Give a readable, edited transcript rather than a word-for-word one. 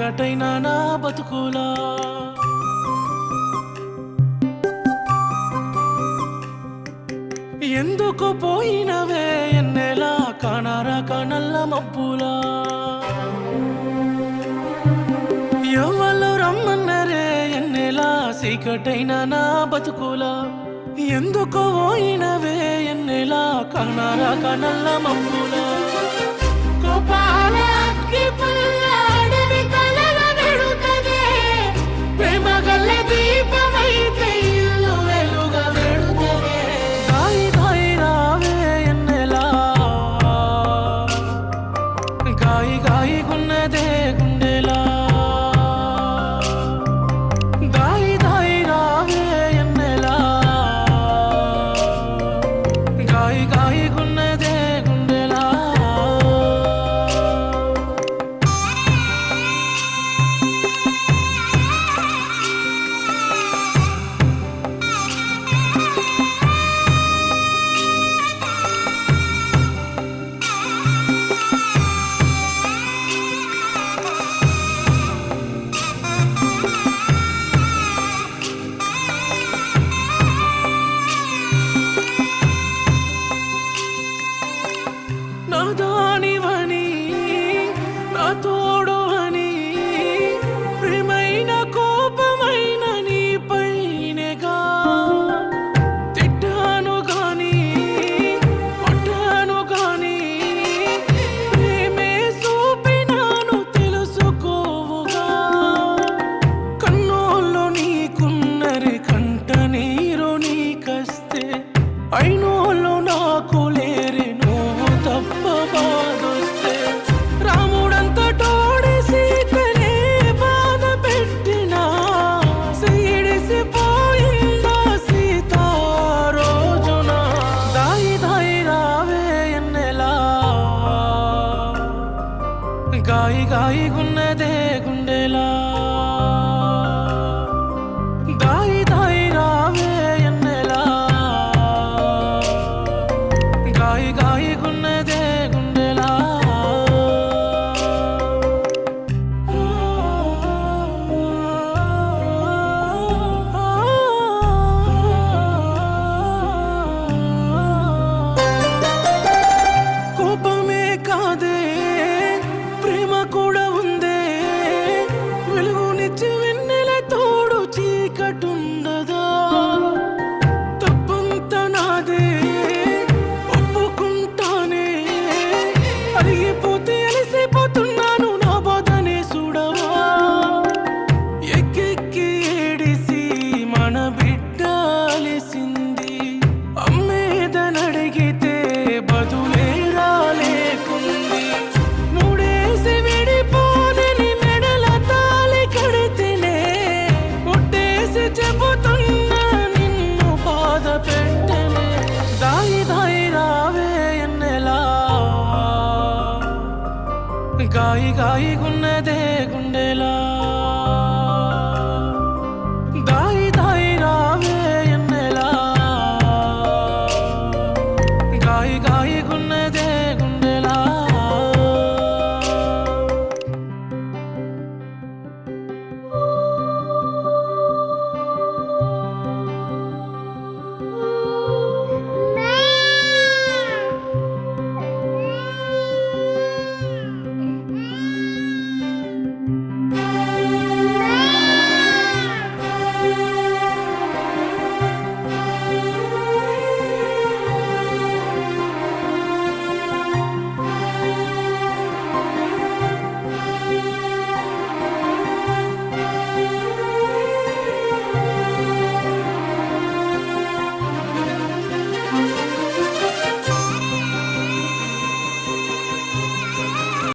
చీకటైన నా బతుకులా ఎందుకు పోయినవే ఎన్నెలా కానారా కనల్ల మబ్బులా ఎవరు రమ్మన్నరే ఎన్నెలా చీకటైన నా బతుకులా ఎందుకు పోయినవే ఎన్నెలా కానారా కనల్ల మబ్బులా కోపాల అగ్గి పుల్ల అడవి కలల వెడుతదే ప్రేమ గల్ల దీపమైతే ఇల్లు వెలుగ వెడుతదే గాయి గాయి రావే ఎన్నెలా గాయి గాయి గున్నదే గుండెలా గాయి గాయి రావే ఎన్నెలా గాయి గాయి గున్నదే గుండెలా నా దానివని నా తోడువని ప్రేమైన కోపమైన నీపైనగా తిట్టాను గాని కొట్టాను గాని ప్రేమే చూపినాను తెలుసుకోవుగా కన్నోళ్ళు నీకున్నరి కంట నీరు నీకస్తే అయినోళ్ళు నాకు లేరి నువ్వు తప్ప బాధొస్తే రాముడంత తోడి సీతనే బాధ పెట్టినా సీడిసిపోయిందా సీత రోజున దాయి దాయి రావే ఎన్నెలా గాయి గాయి గున్నదే గుండెలా దాయి దాయి రావే ఎన్నెలా గాయి గాయి గున్నదే గుండెలా కోపమే కాదే ప్రేమ కూడా ఉందే వెలుగునిచ్చి వెన్నెల తోడు చీకటుండదా తప్పంత నాదే ఒప్పుకుంటానే అరిగిపోతే అలసిపోతున్నాను నా బాధనే చూడవా ఎక్కెక్కి ఏడిసి మన బిడ్డ అలిసింది అమ్మేదనడిగితే బదులే రాలేకుంది మూడేసి విడిపోదని మెడల తాళి కడితేనే కొట్టేసి చెబుతున్నా నిన్ను బాధ పెట్టనే దాయి దాయి రావే ఎన్నెలా గాయి గాయి గున్న